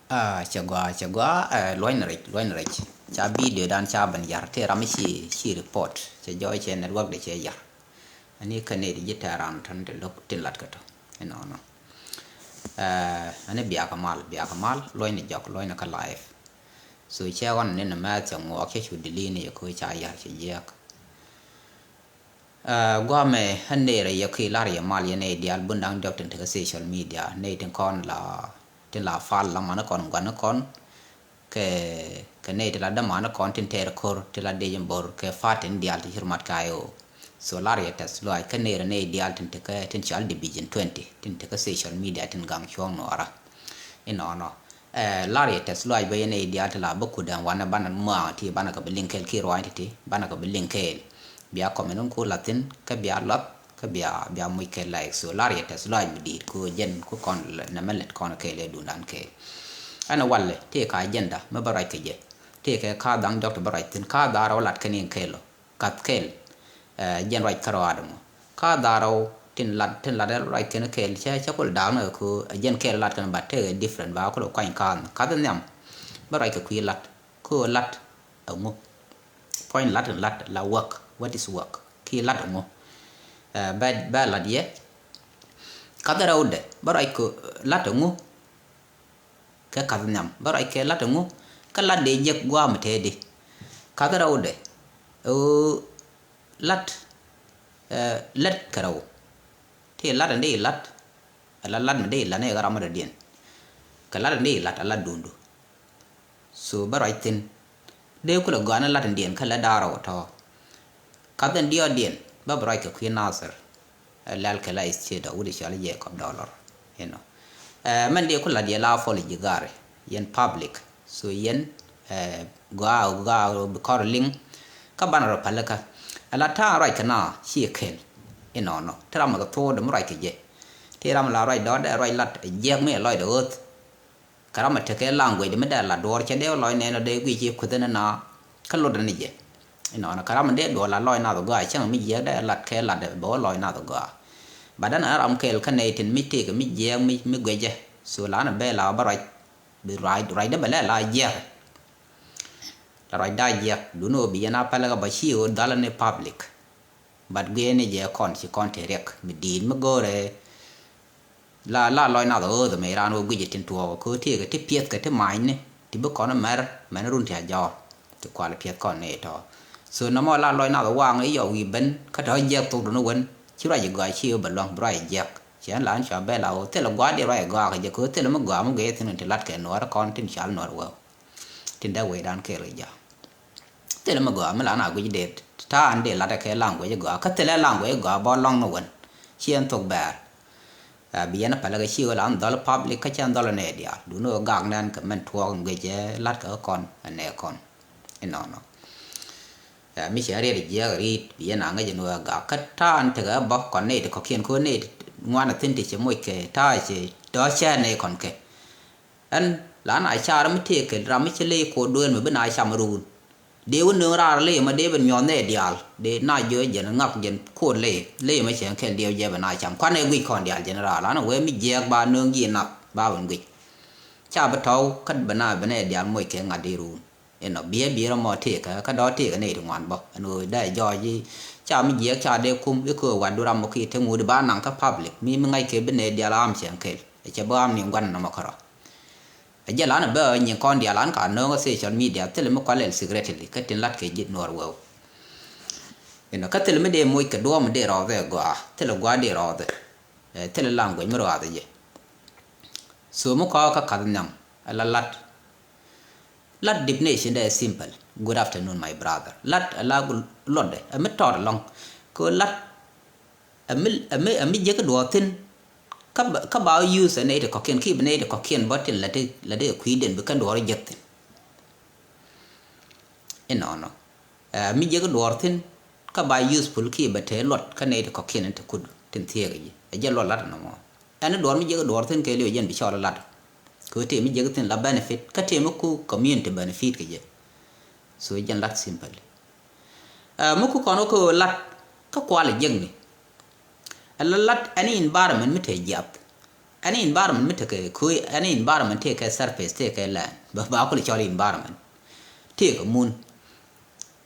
chagwa loin rich cha video dan cha ban yar te ram chi report cha joy che network de che yar ani kane di jita ran tan de lok tin lat kato no ani biya kamal loin jok loin ka live so cha wan ne na ma cha ngo ke chu dili ne ko cha yar che yak gwa me hande ra yaki lar ya mal ya ne dial bundang dok tin te social media ne tin kon la tin la fal la mana kon gwan kon ke ne la da mana kon tin ter kor te la de jambor ke fatin dial ti hirmat kayo so lar ya tas lo ay ke ne dial tin te ka tin chal division 20 tin te ka social media tin gang chong no ara no lar ya tas lo ay be ne dial ta la boku dan wana bana ma ti bana ka linkel ki ro ti bana ka linkel biya komen ko latin ka biya lot ka biya muy ke like so lari tes lay bidit ko jen ko kon na melet kon ke le dunan ke ana walle te ka agenda ma baray ke je te ke ka dang doctor baray tin ka daro lat kenin kelo kat kel jen right karo adamo ka daro tin la right ken kel cha ko down ko jen kel lat kan batte different ba ko ko kan ka den yam baray ke ku lat ko lat ngo point lat la work. What is work? Ki lat ngo ba la die kadara ode baray ko lat ngo ke kadnyam baray ke lat ngo kala de jek gwa mtede kadara ode o lat karaw te lat ande lat ala lat mde la ne garam de dien kala de lat ala dundu so baray tin de ko la gana lat dien kala daro to kadan dia dien ba baray ka ku nasir lal kala isti da wudi shal je ko dollar man de ko la dia la fol jigare yen public so yen ga ko ling ka banaro palaka ala ta ray kana shi kel no tram ga to de ray ke je tiram la ray do de ray lat je me loy de ot karama te ke language de me da la dor che de loy ne no de gwi ji ku de na kallo de ni je no karama de do la loy na do ga chang mi je de lat ke lat de bo loy na do ga badan aram kel kanetin mi te mi je mi gweje so la na be la baray bi ray de bele la je la ray da je du no bi na pala ga ba shi o dala ne public bad ge ne je kon si kon te rek mi din ma gore la loy na do me ran o gweje tin to ko te ga te piet ga te mai ne ti bo kon mer men run ta jo to kwal piet kon ne to so no mo la loy na do wang e yo wi ben ka do je to do no wen chi ra je ga chi o ba long brai je chen lan cha be la o te lo gwa de ra ga ga je ko te lo mo ga mo ge tin te lat ke no ra kon tin chal no wa tin da we dan ke re ja te lo mo ga ma la na gu de ta an de la da ke lang gu je ga ka te la lang gu ga bo long no wen chen to ba bi na pa la ga chi o la an dal public ka chan dal ne dia du no ga nan ka men thuo ge je lat ka kon ne kon no mi sẽ re je ri bi na nga je no ga ka ta an te ga ba kon ne ko kien ko ne ngoan tin ti che moi ke ta che do cha ne kon ke an la na cha ra mi te ke ra mi che le ko doen me na cha ma ru de won no ra le ma de ben nyon ne dial de na je je na ngak je ko le ma che ke de je ba na cham kon ne wi kon dial je na ra la na we mi je ba nương gi na ba bon wi cha ba thau kan ba na ba ne dial moi ke nga de ru nó bia nó mò thiệt cái đó thiệt cái này thì ngoan bọ rồi đây do gì cha mình giết cha để cung cái cửa quan đồ làm một khi theo ngồi để bán năng các public mình ngay cái bên này dia làm chẳng kể cha bơm những quan nó mà kharo giờ là nó bây những con dia làm cả nó có social media thế là một quan hệ secret thì cái tiền lát cái gì nổi vào nó cái thế là mình để mỗi cái đồ mình để rõ rồi quá thế là quá để rõ rồi thế là làm cái mới rõ rồi số một có các cái nhầm là lát lat definition is simple. Good afternoon, my brother. Lat ala lode. Ame tor long. Ko lat ame je ka do tin ka ba use ne de ko ken ki ne de ko ken botin la de ku den be kan do jet. No. Mi je ka do tin ka ba useful ki ba te lot ka ne de ko ken te kud tin tie ga je lot lat no mo. Ana do mi je ka do tin ke le yen bi cho lat. Ko te mi je tin la benefit ka te mo ku community benefit ke je so jen lat simple mo ku kono ko lat ka kwale jeng ni ala lat any environment mi te jap any environment mitake ku any environment take a surface take a land ba ko chori environment take moon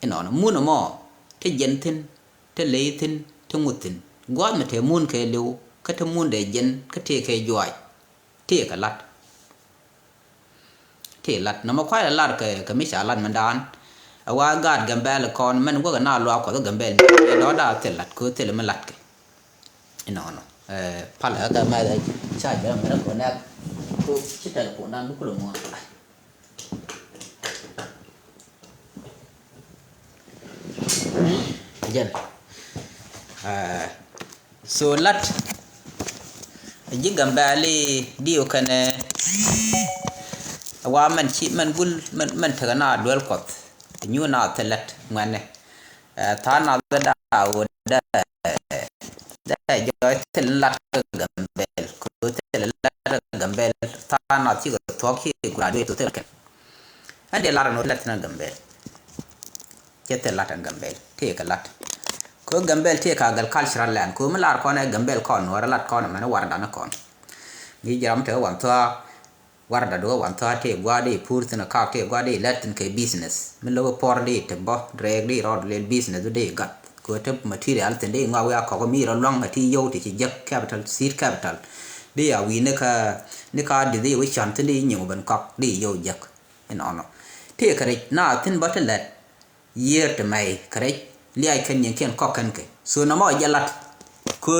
ino no moon mo te jentin te leitin te ngutin gwa me te moon ke lew ka te moon de jen ka te ke joy te ka lat te lat no ma kwa lat ka mi sha lat mandan awa gad gambel kon man go na lo ko gambel do da te lat ko te le ma lat ke ino no pala ka ma da cha ja ma ko na ko chita ko na ku lo mo jen so lat ji gambali dio kana wa man chi man gul man ta na dwel kot nyu na telat ngane ta na da o da joy telat gambel ko telat gambel ta na chi ko ki graduate to telat ande lar no telat na gambel ke telat gambel te ka lat ko gambel te ka gal cultural land ko malar ko na gambel ko no lat ko na man war da na ko ni jam te wan to warda do wan ta te gwade purtina ka te gwade latin ke business min lo por de te bo drag de rod le business de gat ko te material te de ngawe ko mi ro long ati yo te ci jak capital seed capital de ya wi ne ka de we chan te de nyu ban kok de yo jak en ono te kare na tin botel let year te mai kare li ai ken yen ken kok kan ke so na mo jalat ko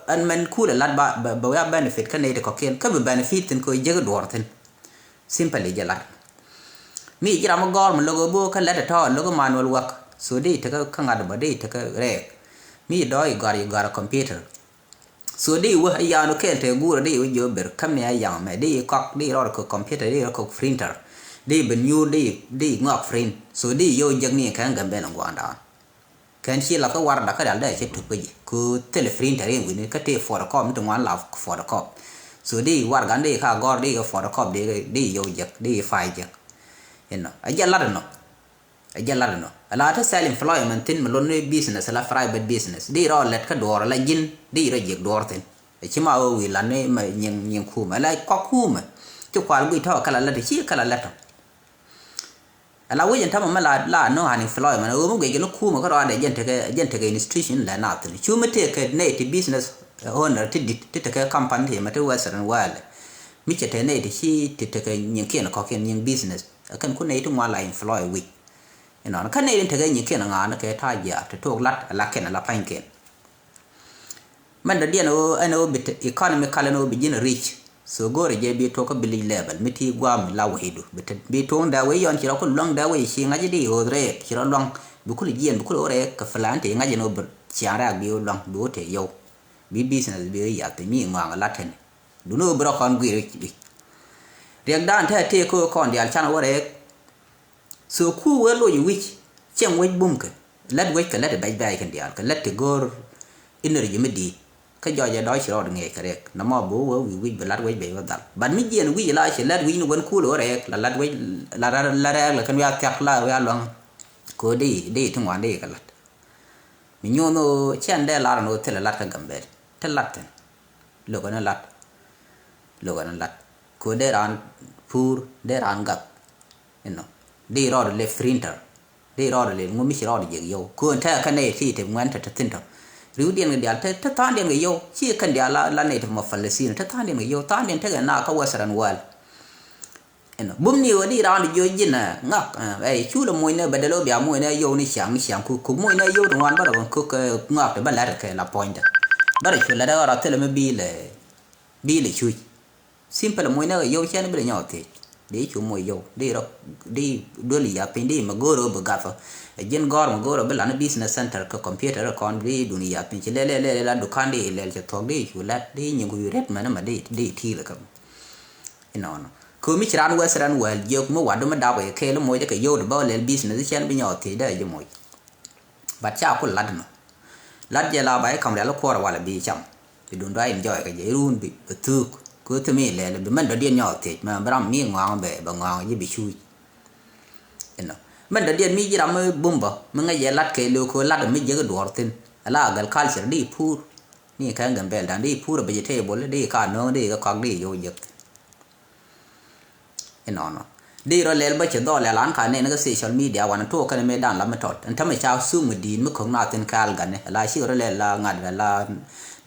an man kula lat ba ya benefit kan ne ko ken ka benefit tin ko je ga dorten simply jalat mi jira mo gol mo logo bo ka let to logo manual work so de ta ka ngad ba de ta ka re mi do I gar computer so de wa ya no ken te gura de jo ber kam ne ya me de kok de ro ko computer de ko printer de ben yu de ngok print so de yo jag ni kan gambe no gwanda kan chi la ka war da ka dal da che tu ji ku telephone tare wi ne ka te for com to wan la for com so di war gan de ka gor de for com de yo jak de fai jak eno ajalla no ala ta sell employment tin malon ne business la private business di ro let ka dor la jin di ro jek dor tin e chi ma o wi la ne ma nyen ku ma la ko ku ma chu kwal wi to kala la de chi kala la to ala wi jenta ma la no han employment o mo ge no ku ma ko ro de jente ke institution la na tin chu ma te ke ne ti business owner ti te company ma te western world mi che te ne ti te ke nyen ke ko ken nyen business kan ku ne tu ma la employ wi ino kan ne te ke nyen ke na na ke ta ja te to lat la ken la pain ken man da dia no ano bit economically no begin rich so gore je bi to ko bili level mi ti gwa mi la widu bi to nda we yon ci ko long da we shi ngaji di o re ci long bu ku jien bu ku ore ka flante ngaji no bur ci ara bi o long do te yo bi business bi ya te mi ngwa la ten du no bro kon gwi bi riak dan te ko kon dial chan ore so ku we lo yi wich chen we bum ke let we ka let bay bay kan dial ka let gor energy mi di ka jo ja do chiro nge kare na mo bo wi lat we be wa dal ban mi jen wi la che lat wi no gon ku lo re la lat we la kan ya tak la ya long ko de tu ngwan de ka lat mi nyo no chen de la no te lat ka gambe te lat lo ko na lat ko de ran pur de ran gap no de ro le printer de ro le ngumi chiro de yo ko ta ka ne ti te ngwan ta tin to riu dien dia te tan dien yo chi kan dia la ne ma falesina te tan dien yo tan dien te na ka wasaran wal eno bum ni wadi ran yo jina ngak ai chu lo moine badalo bia moine yo ni xiang ku moine yo dong wan ba dong ku ngak te ba la ke la point ba chu la da ra te le me bi le chu simple moine yo chen bi nyo te de chu mo yo de ro de do li ya pindi ma goro ba gafa jen gor ma goro bela na business center ko computer kon bi dunia pin le la dukan de le je to de chu la de nyu ret ma na ma de ti la kam ino no ko mi chran western world yo mo wadu ma da we ke lo mo je ke yo de ba le business chen bi nyo te de je mo ba cha ko lad je la ba kam le ko wala bi cham bi dun da enjoy ke je run bi tu ko te mi le bi man do de nyo te ma bram mi ngwa be ba ngwa je bi chu ino man da dia mi jira me bumba me nga ye lat ke lo ko lat me je ga dortin ala gal culture di pur นี่แค่เงินเบลดังดีพูดไปจะเทบนดีการเนื้อดีก็ควักดีโยยกไอ้นอนดีเราเล่นไปเฉดดอลล้านขายเนี่ยนั่นก็โซเชียลมีเดียวันนั้นทั่วกันไม่ได้แล้วไม่ถอดอันทำให้ชาวสู้มือดีเมื่อของนาเต็นคาลกันเนี่ยลายชื่อเราเล่นละงานละ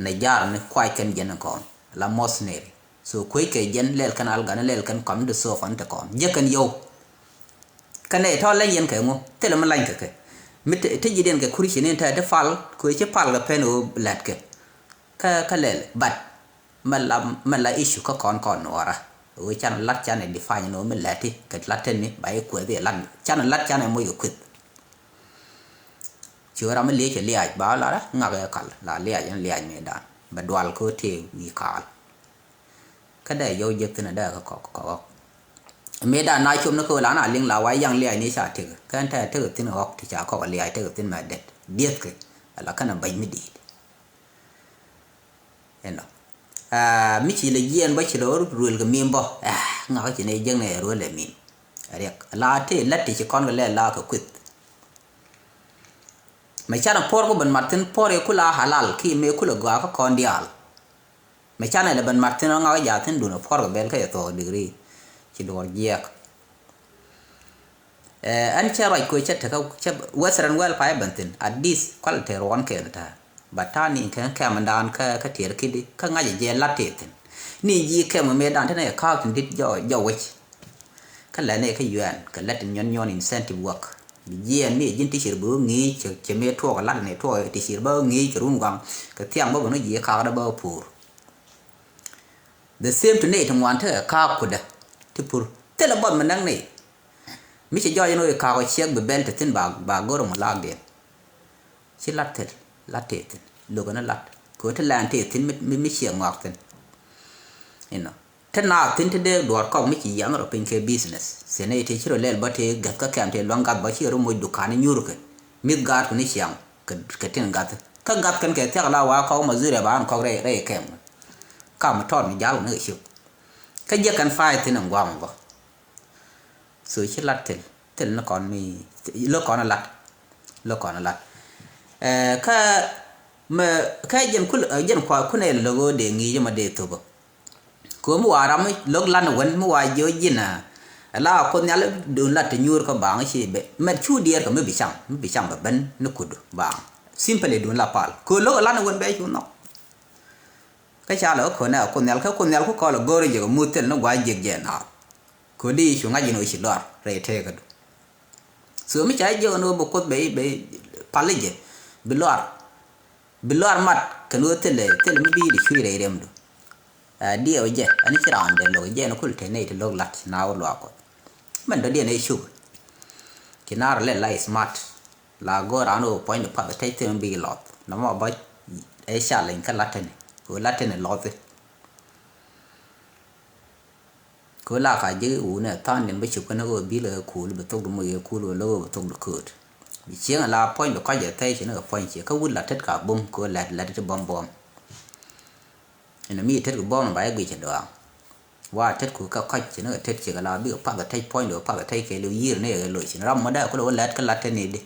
ในยาเนี่ยควายกันยันก่อนละมอสเนอร์so kuy ke jen lel kan algan lel kan kom de so fan te kom je kan yo kan e to len yen ke mo te le man lan ke mit te jiden ke kuri shine ta de fal ko che pal ga pen o lat ke ka lel bat man la issue ka kon ora o chan lat chan e define no me lati ke lat ten ni bai ko de lan chan lat chan e mo yo kwit chura me le che le aj ba la nga ga kal la le aj me dan ba dwal ko te wi kal cái đấy vô giật thế này đây có mấy đàn nói chung nó cơ lán à liên là quái giang liệt này sao thì cái anh thấy thứ tin học thì chả có liệt thứ tin mà đẹp biết cái là cái nào bệnh mới đi em nào mấy chị là giên với chị đó rồi cái miếng bò ngáo chị này dân này rồi là miếng đấy là thế lát thì chỉ con cái là cái quýt mấy cha nó por có bên mặt tin por cái là halal khi mấy cái là gà có con đi al mấy cha này là bên mặt nó ngáo giả thiên đủ nó phò cái bên cái tổ degree chỉ đồ giặc anh cha rồi coi chết thằng cha western well phải bên tin adis quality ron cái người ta batani cái mình đàn cái thiệt cái đi cái ngay giờ lát thiệt ni gì cái mà đàn thế này cao tin đít do vậy cái này cái yuan cái lát nhon incentive work giờ mi chính chỉ bữa nghỉ chỉ mấy thua cái lát này thua thì chỉ bữa nghỉ chỉ rung quăng cái thiang bữa nó gì cao đó bữa phù the same to này thằng ngoan thế cao của đấy thì phù thế là bọn mình đang này mi chỉ do nó cao cái chiếc bị belt tin bà gỡ một lag điện chỉ lát thế lúc nó lát cứ thế làm thế tin mi chiếc ngọc tin thế nào tin thế đều đoạt công mi chỉ giang ở bên cái business thế này thì chỉ rồi lên bắt thế gặp các kem thế loang gặp bắt chỉ rồi mua dukaan nhiều rồi mi gạt của ni chiang cái tin gạt các gạt cái thế là waเขามาซื้อได้บ้านเขาได้แข็งข้าวมาทอดมันยาวนึกชิวก็เยอะกันไฟที่หนังวางบ่สวยชิลัดเถินแล้วก่อนมีเลิกก่อนลัดแค่ยันควายคุณเอลโลเดงีจะมาเดตัวบ่กูเมื่อวานเราไม่เลิกลั่นวันเมื่อวานเยอะยินน่ะแล้วคนนี้เราดูลัดที่ยูร์ก็บางสิเบแม่ชูเดียร์ก็ไม่บิช่างแบบนั้นนึกคุดบาง simple ดูลับปาลกูเลิกลั่นวันไปชูนกcái cha lỡคนnàoเขาcoi là gối rồi giờ mua tiền nó quá dễ dàng nào cứ đi xuống ngay gì nói chuyện đó rồi thế cái sửa mấy trái giờ nó bốc cốt bị phá lên gì bị loạn mặt cái nữa thế là mới bị để chui ra dem được đi ở giờ anh chỉ làm để rồi giờ nó cứ thế này thì lột lặt nào loạn rồi mình đó đi này chụp cái nào là lại smart là gối ra nó point được phát thấy tiền bị lọt nó mà bắt ấy xả lên cái lặt này cứ lát trên này lọt đi cứ là cái dữ u này tan nên bây giờ cái nó gọi bí là cũ là bắt đầu mới cũ rồi lâu bắt đầu cũ bị chiếng là point được cái gì thế chỉ nó point chỉ có vút là tất cả bom cứ là cái bom nên mi tất cái bom bài bị chật đóว่าtất của cái chỉ nó tất chỉ là biết phát cái point được phát cái cái lưu ý này cái lối chỉ nó mà đã có đâu lát cái lát trên này đi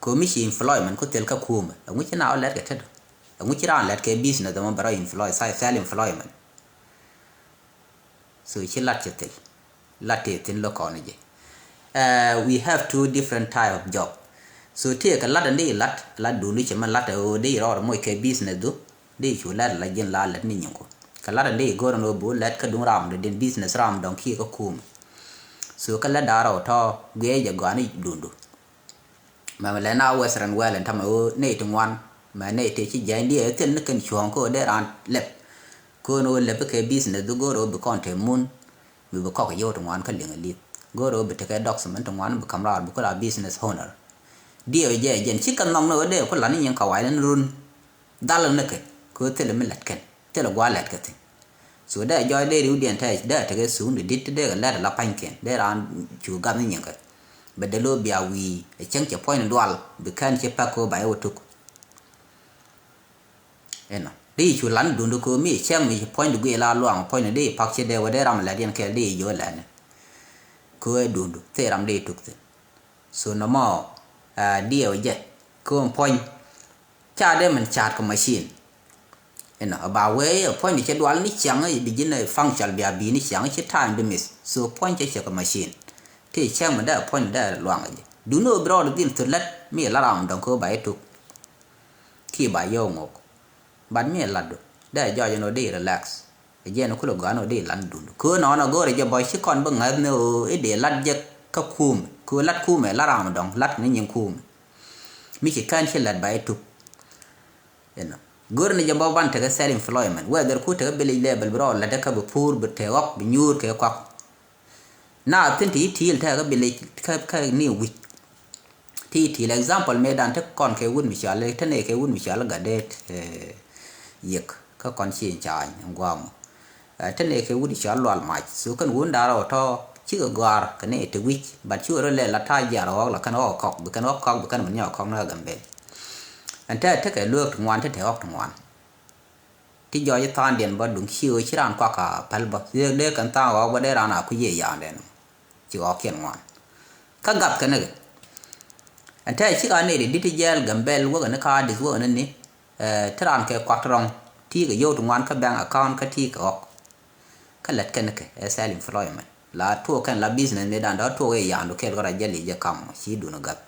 cứ mi chỉ inflow mình có tiền cái khu mà ông ấy nào lát cái tất ông chỉ ra lát cái business đó mà bara inflow sai employment so chỉ lát tiền lo còn gì we have two different type of job so thì cái lát này lát đủ đi chứ mà lát ở đây rồi mỗi cái business đó đây chủ lát là dân lát này nhung cái lát này gọi nó bố lát cái đúng ram để business ram đồng kia có kum so cái lát đó rồi thôi ghé giờ gọi này đủ mà lại nào western well and tham ở này trong ngoan mà này thì chỉ dạy đi ở trên nó cần chuồng cô để ăn lẹp cô nó lẹp cái business đó gọi rồi bị con thêm muốn bị có cái vô trong ngoan cái liền liệt gọi rồi bị cái document trong ngoan bị camera bị có là business owner đi ở giờ dân chỉ cần mong nó ở đây có là những cái quái nó run đa lần nữa cái cô thế là mình lật cái thế là quá lật cái thing so đây do đây điều điện thay đây cái xuống để đít đây là la panh cái đây là chủ gặp những cái but the lo bia we a change point dual be kan che pako ba o tuk ena di chu lan dun ko mi chang mi point du la luang point de pak che de wa de ram la den ke de yo la ne ko e dun te ram de tuk te so no mo di o je ko point cha de man chat ko machine ena ba we point che dwal ni chang e begin function bia bi ni chang che time the miss so point che ka machine te chang ma da point da luang ji du no bro din to let me la ram dong ko ba tu ki ba yo ngok ban me la do da jo yo no de relax e je no ko ga no de lan du ko no no go re je boy chi kon ba ngal no e de lat je ka kum ko lat kum e la ram dong lat ni nyin kum mi ki kan che lat ba tu ena gor ni jamba ban ta self employment whether ku ta bele level bro la da ka bu pur bu te wak bu nyur ke kwak na tin ti til ta ka bele ka ni wi ti example me dan ta kon ke wun mi chale ta ne ke wun mi chale ga det yek ka kon chi cha ngwam ta ne ke wun chale lwal ma su kan wun da ro to chi ga gar ka ne te wi ba chu ro le la ta ya ro la kan o kok bu kan o kok bu kan man yo kok na gambe anta ta ka luk ngwan ta te ok ngwan ti jo ye tan den ba dung chiu chi ran kwa ka pal ba de kan ta wa ba de ran a ku ye ya den chi o ken ngwan ka gap ka ne anta chi ka ne di ti jel gambel wo na ka di wo na ni tran ke kwa trong ti ga yo ngwan ka bank account ka ti ka ok ka let ka ne ke self employment la to kan la business ne dan da to ye ya ndo ke ga ra jeli je kam chi du no gap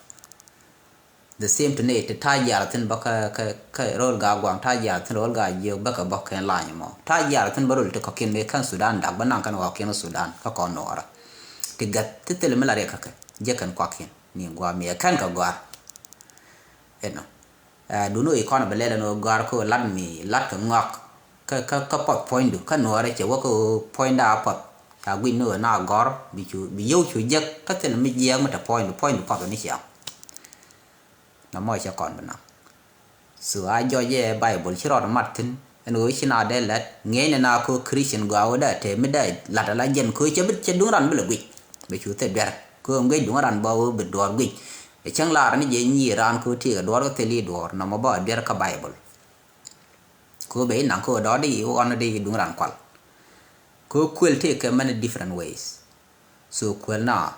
the same to ne ta ya tin ba ka rol ga gwang ta ya tin rol ga yo ba ka ba kan la ni mo ta ya tin ba rol to ka kin me kan Sudan da ba nan kan wa kin Sudan ka ko no ara ti gat ti tel me la re ka je kan kwa kin ni gwa me kan ka gwa eno du no e kon ba le no gwa ko lat mi lat ka ngak ka pot point du ka no ara che wa ko point da pot ta gwi no na gor bi yo chu je ka tel me je ma ta point pot ni sia na mo cha kon bana so a jo ye bible chi ro mat tin en go chi na de let nge ne na ko christian go awda te me da la la jen ko che bit che dung ran bele gwi be chu te der ko nge dung ran ba wo be dor gwi e chang la ran je ni ran ko ti ga dor ko te li dor na mo ba der ka bible ko be na ko do di on di dung ran kwal ko kwel te ke man different ways so kwel na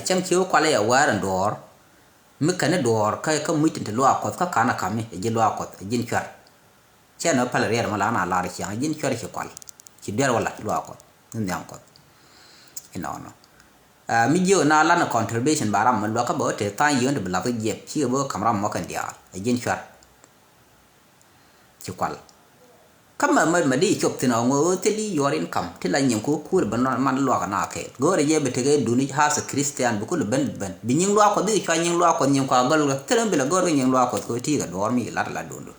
chang chiu kwal ya waran dor mi kana dor ka mu tin lo akot ka kana kame je lo akot jin char che no pala re ma la na la ri cha jin char che kwal ci der wala lo akot ndam ko ino no mi jo na la na contribution baram man lo ka bo te ta yo de bla ko je ci bo kamra mo kan dia jin char ci kwal kama ma di chop tin ngo te li your income te la nyim ko kur ban man lo ka na ke gore je be te ge duni ha sa christian bu ko ben bi nyim lo ko di cha nyim lo ko nyim ko gal te ran bi la gore nyim lo ko ti ga dor mi la dondo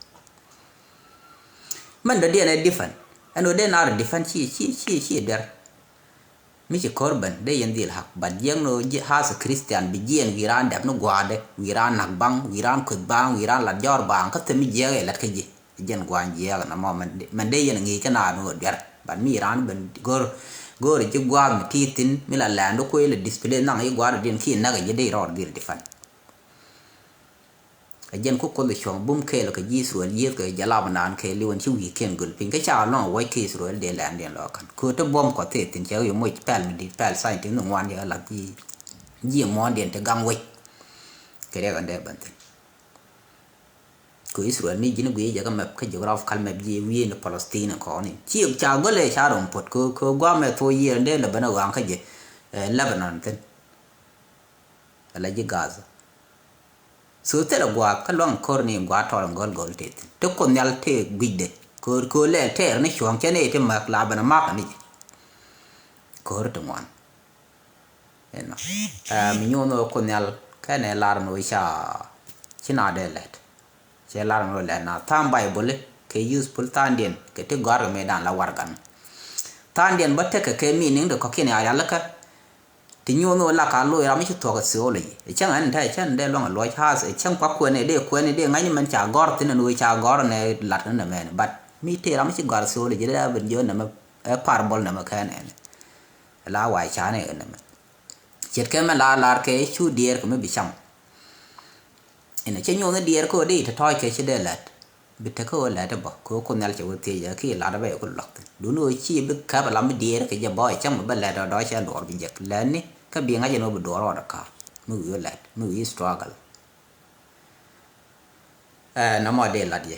man da dia na different ano de na different chi der mi ci korban de yen dil hak ba jeng no ha sa christian bi jen wiran dab no gwade wiran nak bang wiran ko bang wiran la jor bang ka te mi je la ka ji jen gwan je na mo man de yen ngi kana no der ban mi ran ben gor je gwa mi titin mi la lando ko le display na ngi gwa den ki na ga je de ro dir defan a jen ko le chong bum ke lo ka ji su ye ke jala banan ke li won chi wi ken gul pin ka cha no wai ke su de land den lo kan ko to bom ko te tin che yo mo pel mi di pel sai tin no wan ya la ji mo den te gang wai ke re gan de ban ko Israel ni jini gwe jaga map ka geographical map je wi ne Palestine ko ni chi cha gole cha ron pot ko gwa me to ye nde le bana wan ka je Lebanon ten ala je Gaza so te la gwa ka long kor ni gwa to gol te ko nyal te gwide ko le te ne chwang ke ne te mak la bana mak ni ko to wan eno mi nyono ko nyal ka ne lar no cha china de let che lar no le na tam bible ke useful tandien ke te gar me dan la wargan tandien batte ke meaning de ko kene aya la ka ti nyono la ka lo ya mi to ka so le e chang an ta chan de long lo ha e chang kwa ko ne de ngani man cha gor tin no cha gor ne lat na me but mi te ram chi gar so le je da ben jo na ma parabol na ma ka ne la wa cha ne na ma chet ke ma la ke chu dier ko me bi cham ina che nyono dier ko de ta toy ke che de lat bit ko la da ba ko nal che wo te ya ki la da ba ko lok du no chi bi ka ba lam dier ke je boy chang ba la da do cha do bi je la ni ka bi nga je no bu do ro da ka mu yo struggle na mo de la de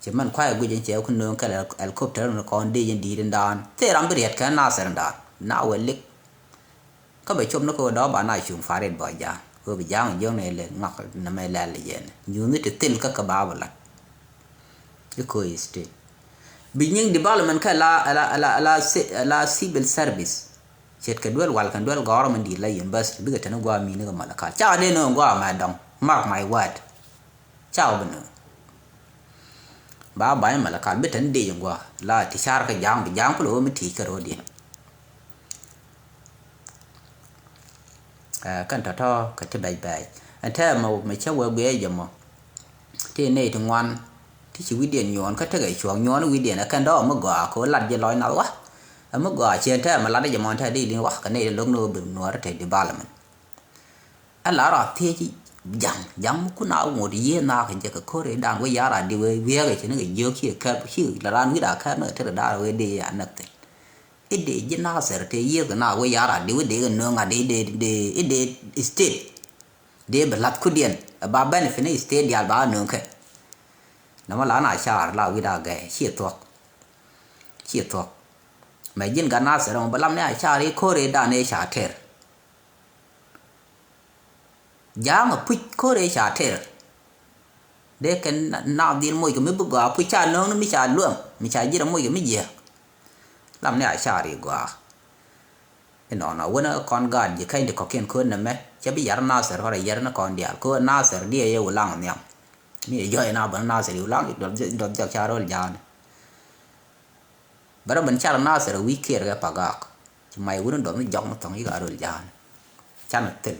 chỉ mình khoai gu dân chéo kun nương cái là helicopter nó còn đi dân đi đến đàn thế làm cái cái na sẽ đàn na vậy lick có bài chôm nó có đó bà này chụp phá đến bỏ ra có bị giang dương này là ngọc nằm mày là gì như nước thì tin các bà vậy cái coi state bị những development cái là civil service chết cái đuôi wal kan đuôi government đi lấy bus bây giờ nó qua mình nó mà là cả cha đây nó qua mà đồng mark my word chào bên nữa bà bài mà là cả biết đến đi qua là thì sao cái giang của lỗ mới thì cái rồi đi kan ta tho ka te bai anh thế mà cháu vừa bê giờ mà thế này thì ngoan thì chỉ quy điện nhọn ka te cái chuông nhọn quy điện là kan đó mà gõ ko lật về lối nào quá mà gõ trên thế mà lật để mà thế đi liên quá cái này lúc nó bình nó thế development anh là rồi thế chứ giang cũng nào một gì nào cái cái cô đấy đang với giá là đi với cái chuyện cái dưa kia cái là ran cái đã khác nữa thế là đã rồi đi anh nè ide jina serte yega na we yara de we de no nga de ide state de belat kudien ba ben fini state ya ba no ke na ma la na sha la wi da ge chi to ma jin ga na se ro ba lam ne sha ri ko re da ne sha ter ja ma pu ko re sha ter de ken na din mo ke me bu ga pu cha no mi cha luang mi cha ji ra mo ke mi je làm này xả đi qua nó vẫn còn gan gì cái có kiên khôn nè chứ bây giờ nó sẽ có giờ nó còn điệu cô nó sẽ đi yêu lăng nhỉ mi giờ nó vẫn nó sẽ yêu lăng được cho cha rồi giờ bây mình cha nó sẽ week kia cái paga chứ mày vẫn được nó giống nó thằng ấy rồi giờ cha nó tự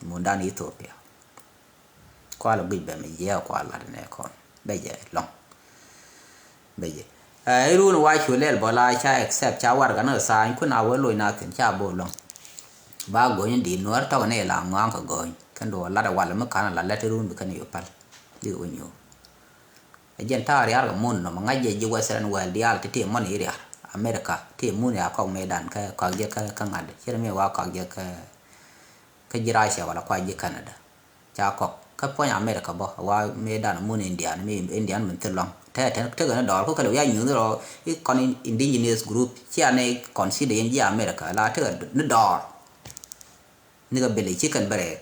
muốn đan Ethiopia qua là bị bệnh gì qua là này con bây giờ lòng bây giờ rule why chulel bola cha accept cha war gana sa kun awelo na tin cha bolong ba go yin di nuar ta ne la ngang ka go kan do la da wala ma kana la letter run kan yo pal di wonyo ejen ta ri ar mon no nga je ji western world di al ti mon iri america ti mun ya ko medan ka je ka ngade chere me wa ka je ka jira sha wala kwa je canada cha ko ka po america bo wa medan mun indian me indian mun tilong thế cái đó có cái đầu dài nhiều rồi cái con indigenous group chỉ anh ấy còn xí đến gì America là thế nó đỏ như cái belly chicken break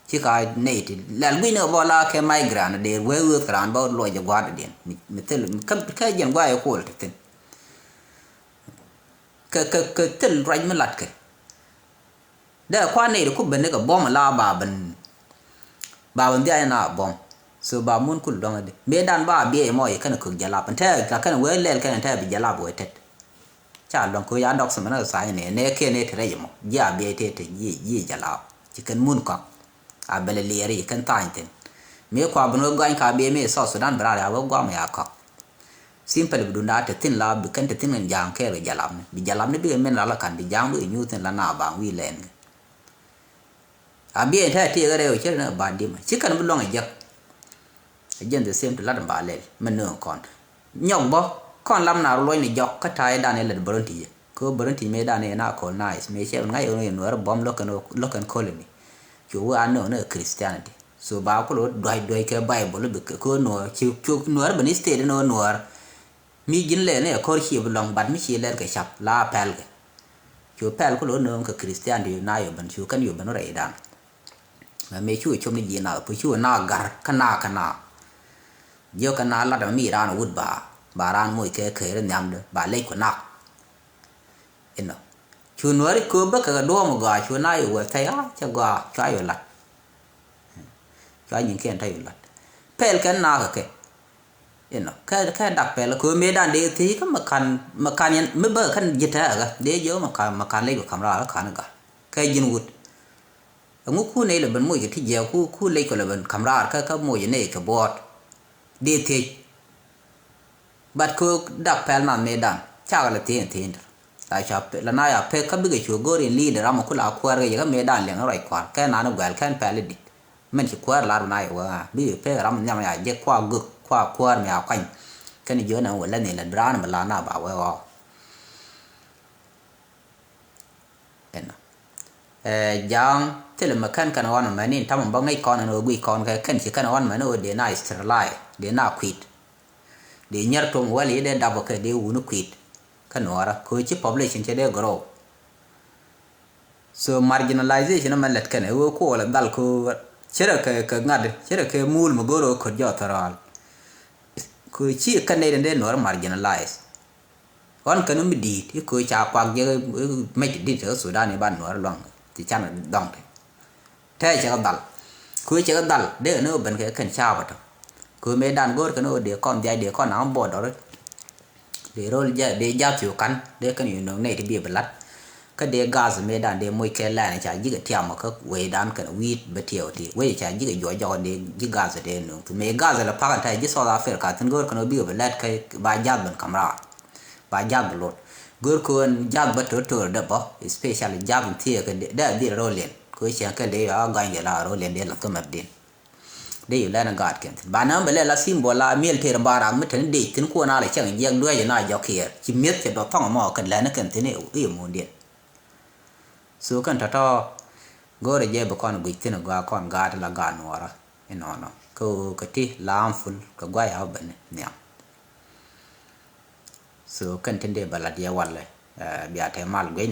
chỉ cái này thì là nguyên ở bao la cái migrant để quay ngượcran bao lôi cho qua điện mình tên cái gì qua ở cổ thì cái tên ranh mới lật cái đây khoa này cũng bên cái bom là bà bên đây là bom so ba mun kul donga de medan ba biye moy kana ko jala pante ka kana welel kana ta bi jala bo tet cha lon ko ya dok sama na sa ne ke ne tere mo ja biye te yi jala ci kan mun ko a bele leri kan ta inten me ko abno gan ka biye me so sudan bra ya go ma ya ko simple bu dunda te tin la bi kan te tin jang ke re jala bi jala ne bi men la kan bi jang bi nyu tin la na ba wi len a biye ta ti ga re o che na ba di ma ci kan bu long ja dân từ xem từ lát bà lên mình nương còn nhộng bó con lâm nào lôi này dọc cái thái đàn này là bਰਨ thì cứ bਰਨ thì mấy đàn này nào còn nice mấy xe ngay ở nơi nữa bom local colony chú ăn nữa Christianity số báo có lối đòi cái Bible nó bị cứ nửa chiều nửa bên state nửa mi dính lên này có khi bên lòng bắn mi chỉ lên cái sập la pel cái chú pel có lối nương cái Christianity này ở bên chú cái nhiều bên nó rải đàn mà mấy chú trong cái gì nào với chú nào gar kana giờ cái nào là đam mi ran wood bà ran môi cái khởi nhầm được bà lấy của nạc ino chú nói cứ bất cái đua một gà chú này vừa thấy á cho gà trái vừa lật trái những cái thấy vừa lật pel cái nào cái ino cái đặc pel cứ mấy đàn đi thì có mà can nhân mới bơ khăn dịch ra cái để giờ mà can lấy của camera nó khăn cái cái wood ngũ khu này là bên môi cái thì giờ khu lấy của là bên camera cái môi này cái board đi thì bắt cô đặt pel mà mê đàn chắc là tiền tại sao là nay à pel các cái chỗ gọi là leader mà cô là qua cái mê đàn liền nó lại qua cái nào nó gọi cái pel đi mình chỉ qua là này và bây giờ pel làm nhầm nhà dễ qua gực qua mèo quanh cái này dưới nào lên này là brand mà là nào bảo vào giang thế là mà kan on mà nên thằng bằng ngay con nó bị con cái chỉ kan on mà nó để nice sterilize để nào quit de nyar tom wali de dabo ke de wunu quit kanora ko chi population che de grow so marginalization man let kan wo ko la dal ko chera ke ngad chera ke mul mo goro ko jotoral ko chi kan de nor marginalize on kan mi di ko cha pak je me di to Sudan ban nor long ti chan dong te cha dal ko cha dal de no ben ke kan cha ba ko me dan gor kan o de kon ja de kon am bo do de rol ja de ja chu kan de kan yu no ne ti bi belat ka de gas me dan de moy ke la ne cha ji ga tiam ka we dan kan wit be tiyo ti we cha ji ga jo jo de ji gas de no me gas la pa ta ji so la fer ka tan gor kan bi belat ka ba ja ban kamra ba ja blot gor ko ja ba to de bo especially ja ti ka de bi rolen ko cha ka de a ga nge la rolen de la ka mabdin de yu la na gat ken ba na be la symbol la mel ter bara mi tan de tin ko na la chang yang do ya na jo kier chi met che do tong mo kan la na kan tin e mo de so kan ta to gore je ba kon gwi tin ga kon ga la ga nora no no ko ka ti lam ful ka gwa ya ban ne so kan tin de bala dia walle biya te mal gwe